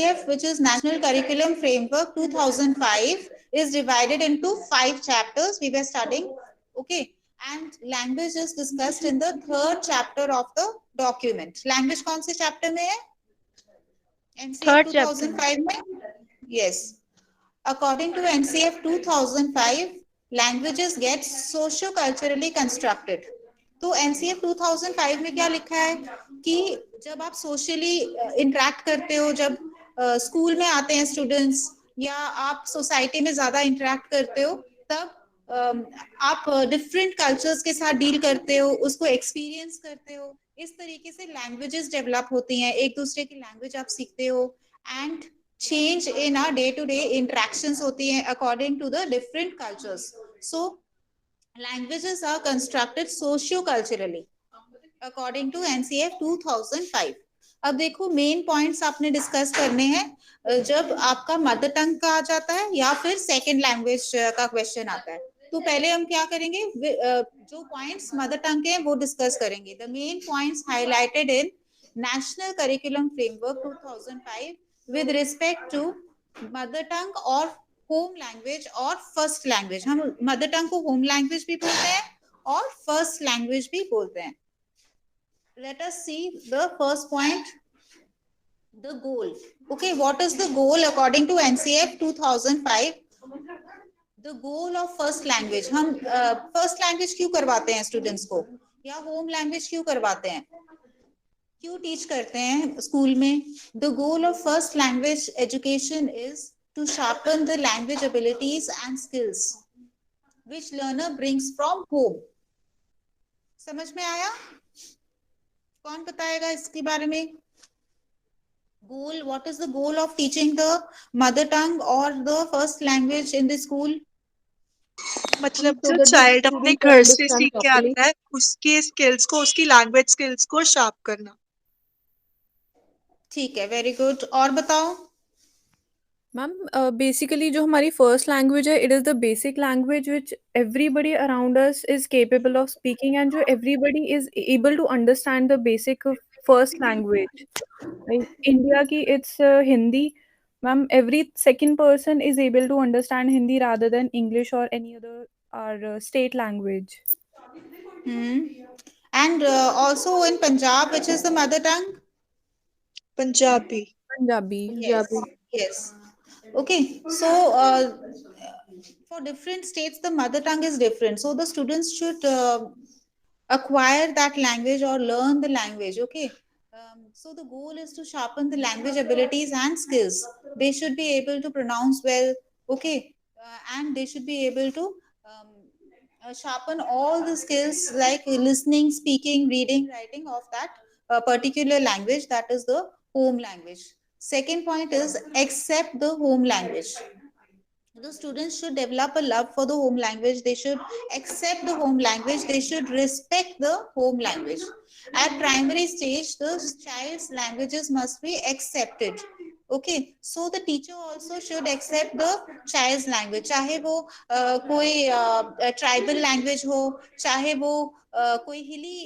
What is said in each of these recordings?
NCF, which is National Curriculum Framework 2005, is divided into 5 chapters we were studying. Okay, and language is discussed in the 3rd chapter of the document. Language कौन से chapter में है? NCF 2005 में? Yes. According to NCF 2005, languages get socio-culturally constructed. तो NCF 2005 में क्या लिखा है कि जब आप सोशली इंटरेक्ट करते हो, जब स्कूल में आते हैं स्टूडेंट्स या आप सोसाइटी में ज्यादा इंटरेक्ट करते हो, तब आप डिफरेंट कल्चर्स के साथ डील करते हो, उसको एक्सपीरियंस करते हो. इस तरीके से लैंग्वेजेस डेवलप होती हैं, एक दूसरे की लैंग्वेज आप सीखते हो, and change in our day-to-day interactions होती हैं according to the different cultures. So languages are constructed socio-culturally according to NCF 2005. अब देखो मेन पॉइंट्स आपने डिस्कस करने हैं जब आपका मदर टंग का आ जाता है या फिर सेकेंड लैंग्वेज का क्वेश्चन आता है. तो पहले हम क्या करेंगे, जो पॉइंट्स मदर टंग के हैं वो डिस्कस करेंगे. The main points highlighted in national curriculum framework 2005 with respect to mother tongue or home language or first language. हम mother tongue को home language भी बोलते हैं और first language भी बोलते हैं. Let us see the first point, the goal. Okay, what is the goal according to NCF 2005? The goal of first language. हम first language क्यों करवाते हैं स्टूडेंट्स को, या home language क्यों करवाते हैं, क्यों टीच करते हैं स्कूल में? The goal of first language education is to sharpen the language abilities and skills which learner brings from home. समझ में आया? कौन बताएगा इसके बारे में? Goal, what is the goal of teaching the mother tongue और the first language in the school? मतलब जो चाइल्ड अपने घर से सीख के आता है उसकी स्किल्स को, उसकी लैंग्वेज स्किल्स को शार्प करना. ठीक है, वेरी गुड. और बताओ मैम. बेसिकली जो हमारी फर्स्ट लैंग्वेज है, it is the basic language which everybody around us is capable of speaking, and जो everybody is able to understand the basic first language. India की it's Hindi. Ma'am, every second person is able to understand Hindi rather than English or any other our state language. And also in Punjab, which is the mother tongue? Punjabi. Yes. Okay, so for different states the mother tongue is different, so the students should acquire that language or learn the language. Okay. So the goal is to sharpen the language abilities and skills. They should be able to pronounce well, okay, and they should be able to sharpen all the skills like listening, speaking, reading, writing of that particular language, that is the home language. Second point is accept the home language. The students should develop a love for the home language. They should accept the home language. They should respect the home language. At primary stage, the child's languages must be accepted. Okay, so the teacher also should accept the child's language. चाहे वो कोई tribal language हो, चाहे वो कोई hilly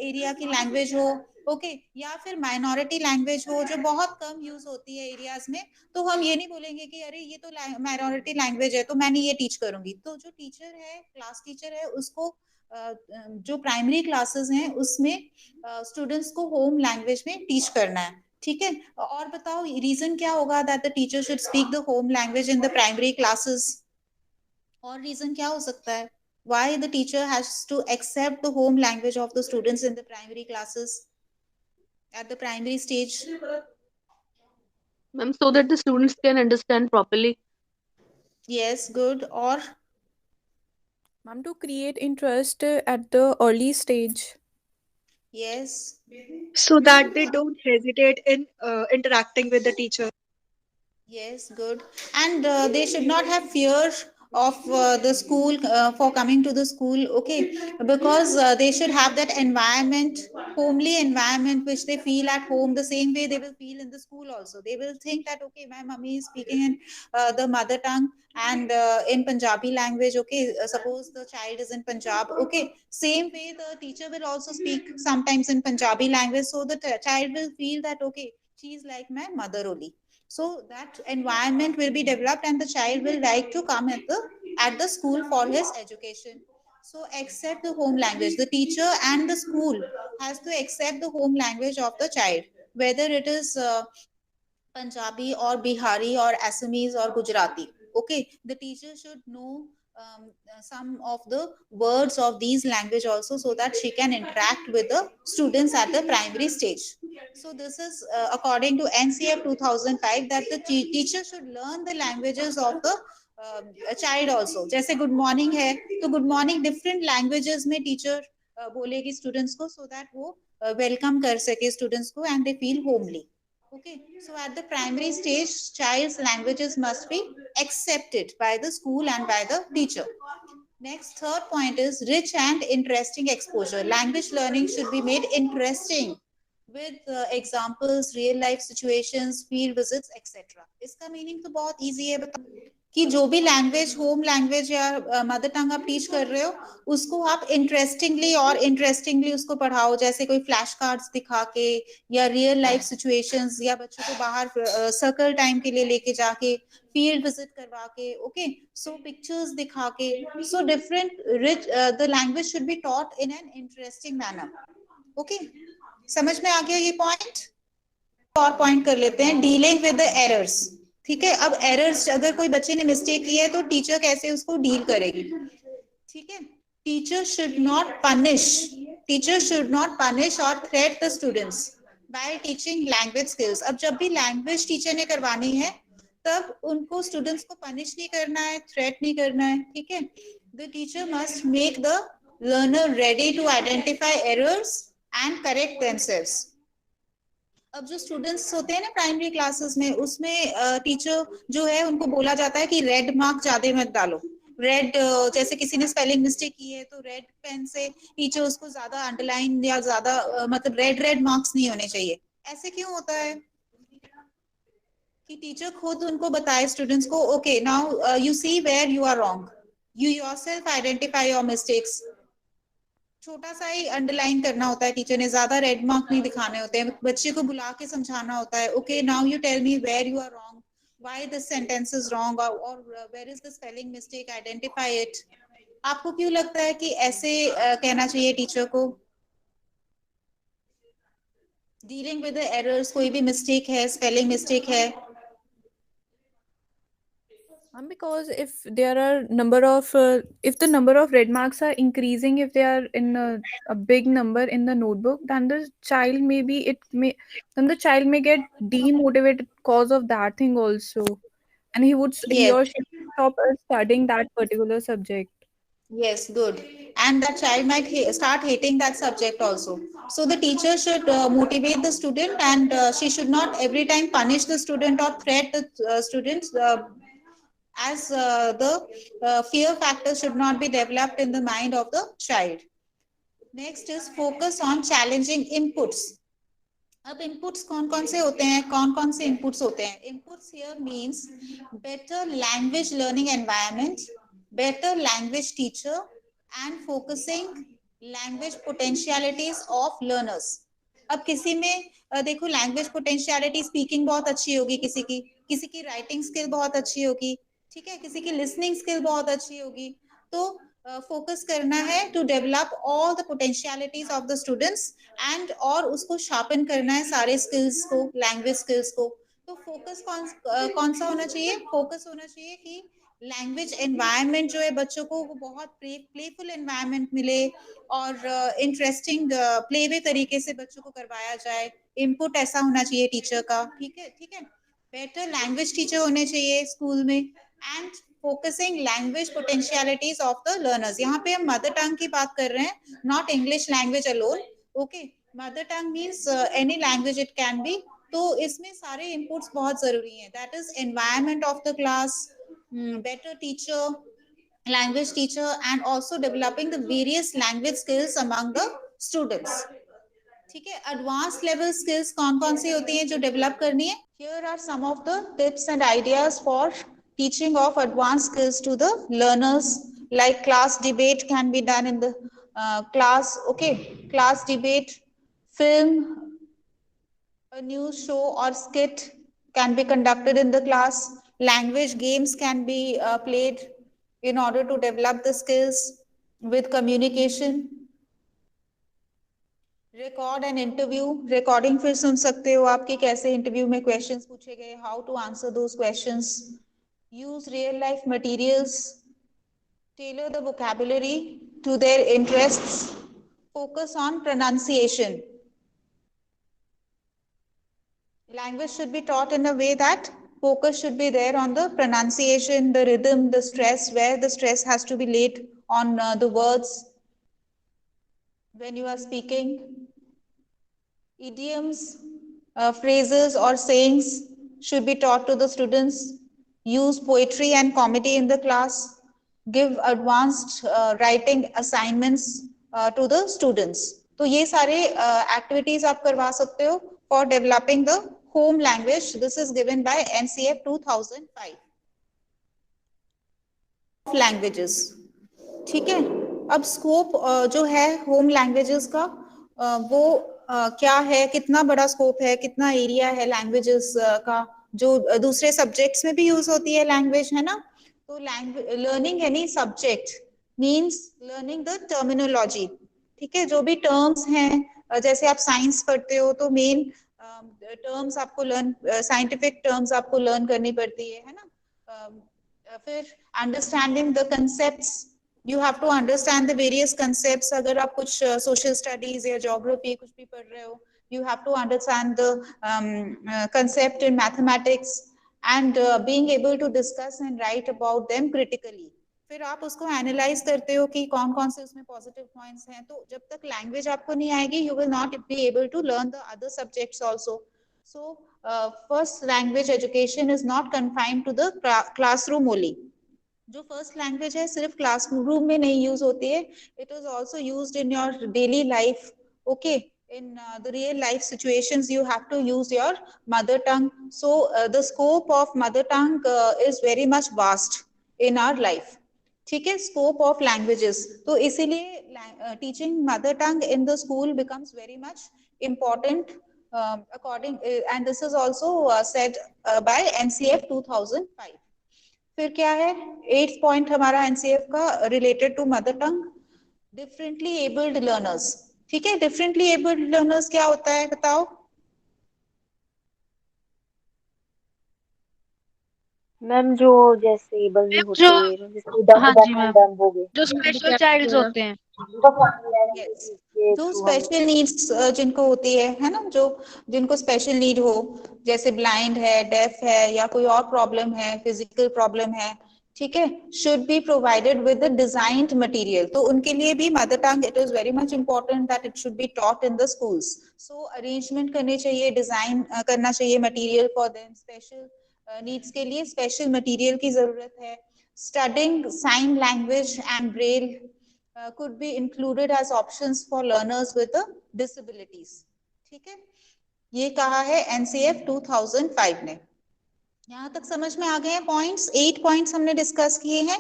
area की language हो, okay, या फिर माइनॉरिटी लैंग्वेज हो जो बहुत कम यूज होती है एरियाज में, तो हम ये नहीं बोलेंगे कि अरे ये तो माइनॉरिटी लैंग्वेज है तो मैं नहीं ये टीच करूंगी. तो जो टीचर है, क्लास टीचर है, उसको जो प्राइमरी क्लासेस हैं उसमें स्टूडेंट्स को होम लैंग्वेज में टीच करना है. ठीक है. और बताओ रीजन क्या होगा that the teacher should speak the home language in the primary classes? और रीजन क्या हो सकता है why the teacher has to accept the home language of the students in the primary classes at the primary stage? Ma'am, so that the students can understand properly. Yes, good. Or ma'am, to create interest at the early stage. Yes, so that they don't hesitate in interacting with the teacher. Yes, good. And they should not have fear of the school for coming to the school, okay, because they should have that environment, homely environment, which they feel at home the same way they will feel in the school also. They will think that okay, my mummy is speaking in the mother tongue and in Punjabi language, okay, suppose the child is in Punjab, okay, same way the teacher will also speak sometimes in Punjabi language, so the child will feel that okay, she is like my mother only. So that environment will be developed and the child will like to come at the school for his education. So accept the home language. The teacher and the school has to accept the home language of the child, whether it is Punjabi or Bihari or Assamese or Gujarati. Okay, the teacher should know some of the words of these language also, so that she can interact with the students at the primary stage. So this is according to NCF 2005 that the teacher should learn the languages of the child also. जैसे good morning है तो good morning different languages में teacher बोलेगी students को, so that वो welcome कर सके students को and they feel homely. Okay, so at the primary stage, child's languages must be accepted by the school and by the teacher. Next, third point is rich and interesting exposure. Language learning should be made interesting with examples, real life situations, field visits, etc. इसका meaning तो बहुत easy है, बताओ कि जो भी language home language या mother tongue आप टीच कर रहे हो उसको आप इंटरेस्टिंगली उसको पढ़ाओ, जैसे कोई फ्लैश कार्ड्स दिखा के या रियल लाइफ सिचुएशंस या बच्चों को बाहर सर्कल टाइम के लिए लेके जाके फील्ड विजिट करवा के, ओके, सो पिक्चर्स दिखा के, so different rich the language should be taught in an interesting manner. Okay, समझ में आ गया ये पॉइंट? और पॉइंट कर लेते हैं, डीलिंग विद द एरर्स. ठीक है, अब एरर्स अगर कोई बच्चे ने मिस्टेक की है तो टीचर कैसे उसको डील करेगी. ठीक है, टीचर शुड नॉट पनिश और threat the students bye teaching language skills. अब जब भी लैंग्वेज टीचर ने करवानी है तब उनको स्टूडेंट्स को पनिश नहीं करना है, थ्रेट नहीं करना है. ठीक है, the teacher must make the learner ready to identify errors and correct themselves. अब जो स्टूडेंट्स होते हैं ना प्राइमरी क्लासेस में, उसमें टीचर जो है उनको बोला जाता है कि रेड मार्क ज्यादा मत डालो. रेड, जैसे किसी ने स्पेलिंग मिस्टेक की है तो रेड पेन से टीचर उसको ज्यादा अंडरलाइन या ज्यादा मतलब रेड मार्क्स नहीं होने चाहिए. ऐसे क्यों होता है कि टीचर खुद उनको बताए स्टूडेंट्स को, okay now you see where you are wrong, you yourself identify your mistakes. छोटा सा ही अंडरलाइन करना होता है टीचर ने, ज्यादा रेड मार्क नहीं दिखाने होते हैं. बच्चे को बुला के समझाना होता है, okay now you tell me where you are wrong, why this sentence is wrong, और where is the spelling mistake, identify it. आपको क्यों लगता है कि ऐसे कहना चाहिए टीचर को? डीलिंग विद द एरर्स, कोई भी मिस्टेक है, स्पेलिंग मिस्टेक है. Because if there are if the number of red marks are increasing, if they are in a big number in the notebook, then the child then the child may get demotivated cause of that thing also, and he Yes. or she would stop studying that particular subject. Yes, good. And that child might start hating that subject also. So the teacher should motivate the student, and she should not every time punish the student or threat the students, as the fear factor should not be developed in the mind of the child. Next is focus on challenging inputs. अब inputs कौन कौन से होते हैं, कौन कौन से inputs होते हैं? Inputs here means better language learning environment, better language teacher, and focusing language potentialities of learners. अब किसी में देखो लैंग्वेज पोटेंशियलिटी, स्पीकिंग बहुत अच्छी होगी, किसी की राइटिंग स्किल बहुत अच्छी होगी, ठीक है, किसी की लिसनिंग स्किल बहुत अच्छी होगी. तो फोकस करना है to develop all the potentialities of the students and और उसको शार्पन करना है सारे स्किल्स को, लैंग्वेज स्किल्स को. तो फोकस कौन सा होना चाहिए? फोकस होना चाहिए कि लैंग्वेज एनवायरनमेंट जो है बच्चों को वो बहुत प्लेफुल एनवायरनमेंट मिले और इंटरेस्टिंग प्ले वे तरीके से बच्चों को करवाया जाए. इनपुट ऐसा होना चाहिए टीचर का. ठीक है, ठीक है. बेटर लैंग्वेज टीचर होने चाहिए स्कूल में and focusing language potentialities of the learners. यहाँ पे हम मदर टंग की बात कर रहे हैं, not English language alone. Okay, mother tongue means any language it can be. तो इसमें सारे इनपुट्स बहुत जरूरी हैं. That is environment of the class, better teacher, language teacher, and also developing the various language skills among the students. ठीक है, advance level skills कौन कौन सी होती हैं जो डेवलप करनी है? Here are some of the tips and ideas for teaching of advanced skills to the learners. Like class debate can be done in the class. Okay, class debate, film, a news show or skit can be conducted in the class. Language games can be played in order to develop the skills with communication. Record an interview, recording फिर सुन सकते हो आप कि कैसे interview में questions पूछे गए, how to answer those questions. Use real life materials, tailor the vocabulary to their interests, focus on pronunciation. Language should be taught in a way that focus should be there on the pronunciation, the rhythm, the stress, where the stress has to be laid on the words when you are speaking. Idioms, phrases or sayings should be taught to the students. Use poetry and comedy in the class. Give advanced writing assignments to the students. तो ये सारे activities आप करवा सकते हो for developing the home language. This is given by NCF 2005. Languages. ठीक है. अब स्कोप जो है होम लैंग्वेजेस का वो क्या है, कितना बड़ा स्कोप है, कितना एरिया है लैंग्वेजेस का, जो दूसरे सब्जेक्ट्स में भी यूज होती है लैंग्वेज, है ना. तो learning any subject means learning the terminology. ठीक है, जो भी टर्म्स हैं, जैसे आप साइंस पढ़ते हो तो मेन टर्म्स आपको साइंटिफिक टर्म्स आपको लर्न करनी पड़ती है ना. फिर understanding the concepts, you have to understand the various concepts. अगर आप कुछ social studies या geography कुछ भी पढ़ रहे हो, you have to understand the concept in mathematics and being able to discuss and write about them critically. फिर आप उसको एनालाइज करते हो कि कौन कौन से उसमें पॉजिटिव पॉइंट्स हैं. तो जब तक लैंग्वेज आपको नहीं आएगी, you will not be able to learn the other subjects also. So first language education is not confined to the classroom only. जो फर्स्ट लैंग्वेज है सिर्फ क्लासरूम में नहीं यूज होती है, it is also used in your daily life. Okay, in the real life situations you have to use your mother tongue. So the scope of mother tongue is very much vast in our life. ठीक है, scope of languages. तो इसीलिए teaching mother tongue in the school becomes very much important according and this is also said by NCF 2005. फिर क्या है 8th point हमारा NCF का related to mother tongue, differently abled learners. ठीक है, differently abled learners क्या होता है बताओ. मैम जो जैसे एबल नहीं होते, जैसे हाँ जी मैम, डम्ब हो गए, जो स्पेशल चाइल्ड्स होते हैं. Yes. जो स्पेशल नीड्स जिनको होती है ना, जो जिनको स्पेशल नीड हो, जैसे ब्लाइंड है, डेफ है या कोई और प्रॉब्लम है, फिजिकल प्रॉब्लम है, ठीक है, should be provided with the designed material. तो उनके लिए भी mother tongue it is very much important that it should be taught in the schools. So arrangement करने चाहिए, डिजाइन करना चाहिए material for them. Special needs के लिए स्पेशल मटेरियल की जरूरत है. Studying sign language and Braille could be included as options for learners with disabilities. ठीक है, ये कहा है NCF 2005 ने. यहाँ तक समझ में आ गए हैं पॉइंट्स. 8 पॉइंट्स हमने डिस्कस किए हैं.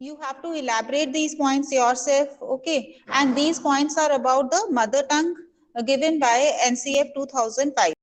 You have to elaborate these points yourself, okay? And these points are about the mother tongue given by NCF 2005.